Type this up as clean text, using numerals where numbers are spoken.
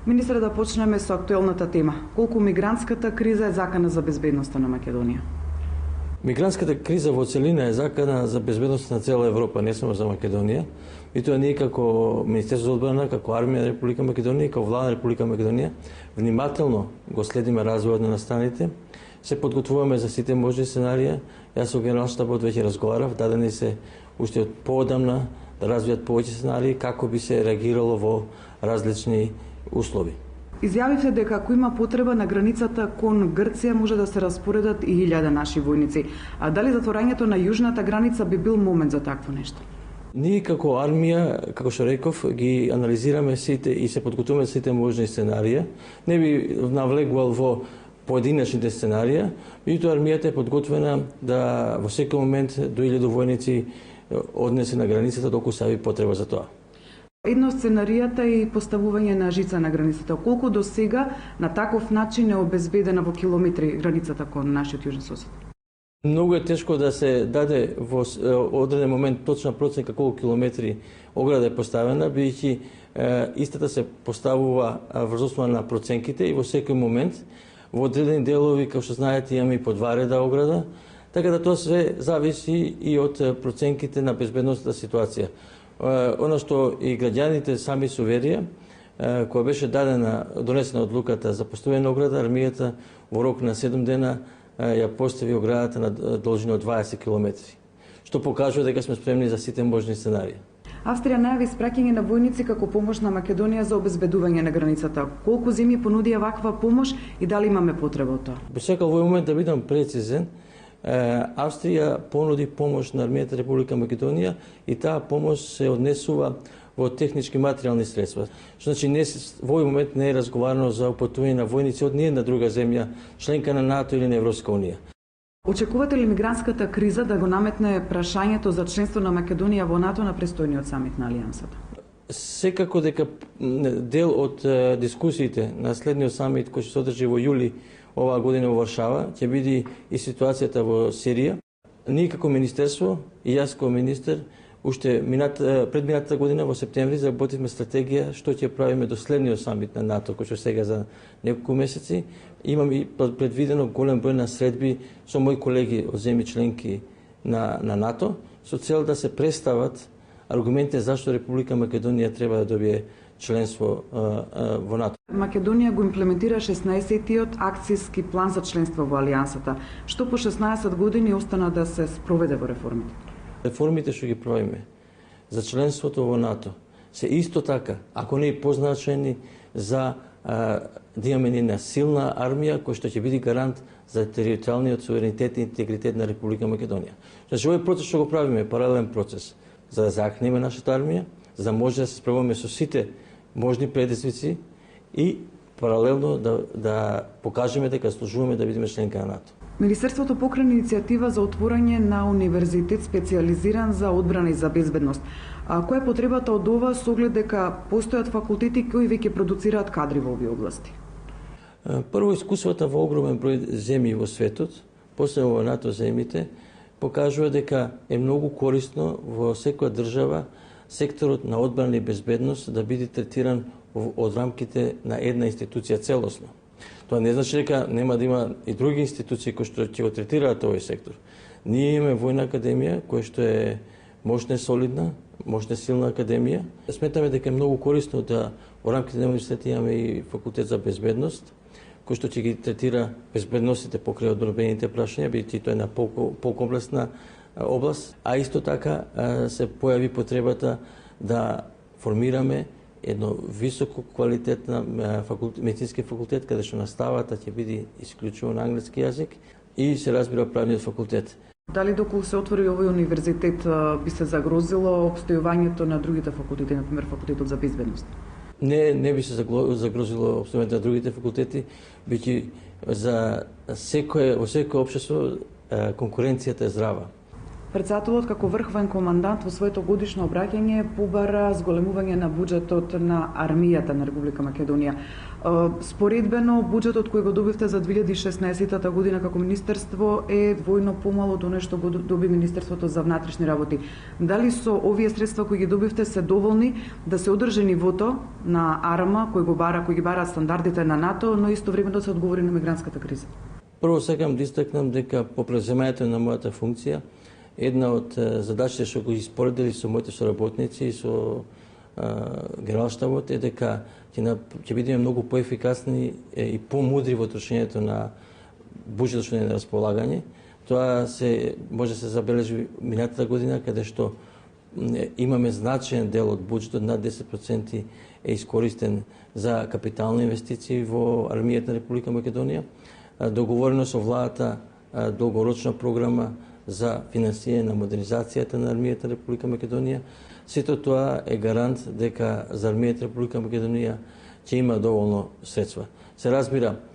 Министре, да почнеме со актуелната тема. Колку мигрантската криза е закана за безбедноста на Македонија? Мигрантската криза во целина е закана за безбедност на цела Европа, не само за Македонија. И тоа ние како Министерство за одбрана, како армија на Република Македонија и како влада на Република Македонија внимателно го следиме развојот на настаните, се подготвуваме за сите можни сценарија. Јас со генерал штабот веќе разговарав, дадени се уште од поодамна да развијат повеќе сценарии како би се реагирало во различни услови. Изјавивте дека ако има потреба на границата кон Грција може да се распоредат и 1000 наши војници. А дали затворањето на јужната граница би бил момент за такво нешто? Ние како армија, како што реков, ги анализираме сите и се подготвуваме сите можни сценарија. Не би навлегувал во поединечните сценарија, меѓутоа армијата е подготвена да во секој момент до 1000 војници однесе на границата доколку се јави потреба за тоа. Едно сценаријата и поставување на жица на границата. Колку до сега на таков начин е обезбедена во километри границата кон нашиот јужен сосед? Многу е тешко да се даде во одреден момент точна проценка колку километри ограда е поставена, бидејќи истата се поставува врз основа на проценките и во секој момент во одредени делови, како што знаете, имаме и по 2 реда ограда, така да тоа све зависи и од проценките на безбедносната ситуација. Оно што и граѓаните сами се уверија, која беше донесена одлуката за поставување на ограда, армијата во рок на 7 дена ја постави оградата на должина од 20 км, што покажува дека сме спремни за сите можни сценарии. Австрија најави испраќање на војници како помош на Македонија за обезбедување на границата. Колку земји понудија ваква помош и дали имаме потреба од тоа? Би сакал во овој момент да бидам прецизен. Австрија понуди помош на армијата Република Македонија и таа помош се однесува во технички материјални средства. Значи, во овој момент не е разговарано за упатување на војници од ниедна друга земја, членка на НАТО или на Европска унија. Очекувате ли мигрантската криза да го наметне прашањето за членство на Македонија во НАТО на престојниот самит на Алијансата? Секако дека дел од дискусиите на следниот самит кој ќе се одржи во јули оваа година во Варшава ќе биде и ситуацијата во Сирија. Ние како министерство и јас како министер уште пред минатата година во септември заработивме стратегија што ќе правиме до следниот самит на НАТО кој што сега за неколку месеци. Имам и предвидено голем број на средби со мои колеги од земји членки на НАТО со цел да се представат аргументи зашто Република Македонија треба да добие членство во НАТО. Македонија го имплементира 16-тиот акцијски план за членство во Алијансата. Што по 16 години остана да се спроведе во реформите? Реформите што ги правиме за членството во НАТО се исто така, ако не и позначени за да имаме една силна армија која што ќе биде гарант за територијалниот суверенитет и интегритет на Република Македонија. Значи, овој процес што го правиме е паралелен процес за да захнеме нашата армија, за да може да се справиме со сите можни предизвици и паралелно да покажеме дека служуваме да бидеме членка на НАТО. Министерството покрена иницијатива за отворање на универзитет специјализиран за одбрана и за безбедност. А која е потребата од ова со оглед дека постојат факултети кои веќе продуцираат кадри во овие области? Прво, искуствата во огромен број земји во светот, посебно во НАТО земјите, покажува дека е многу корисно во секоја држава секторот на одбрана и безбедност да биде третиран од рамките на една институција целосно. Тоа не значи дека нема да има и други институции кои што ќе го третираат овој сектор. Ние имаме војна академија која што е мощна и солидна, мощна и силна академија. Сметаме дека е многу корисно да во рамките на универзитетот имаме и факултет за безбедност, кој што ќе ги третира безбедностите покрај одбранбените прашања, бидејќи тоа е на покомплексна област, а исто така се појави потребата да формираме едно високо квалитетна медицински факултет, каде што наставата ќе биде исклучиво на англиски јазик и се разбира правниот факултет. Дали доколку се отвори овој универзитет би се загрозило обстојувањето на другите факултети, например факултетот за безбедност? Не би се загрозило обстојувањето на другите факултети, бидејќи во секое општество конкуренцијата е здрава. Председателот како врховен командант во своето годишно обраќање побара зголемување на буџетот на армијата на Република Македонија. Споредбено, буџетот кој го добивте за 2016 година како министерство е двојно помало од оно што го доби Министерството за внатрешни работи. Дали со овие средства кои ги добивте се доволни да се одржи нивото на арма кој ги бара стандардите на НАТО, но истовремено да се одговори на мигрантската криза? Прво сакам да истакнам дека по преземањето на мојата функција, една од задачите што го испоредили со моите соработници и со генералштабот е дека ќе бидеме многу поефикасни и помудри во трошењето на буџетот што е на располагање. Тоа може да се забележи минатата година, каде што имаме значаен дел од буџетот, над 10% е искористен за капитални инвестиции во армијата на Република Македонија. Договорено со владата долгорочна програма за финансирање на модернизацијата на армијата на Република Македонија. Сето тоа е гарант дека за армијата на Република Македонија ќе има доволно средства. Се разбира,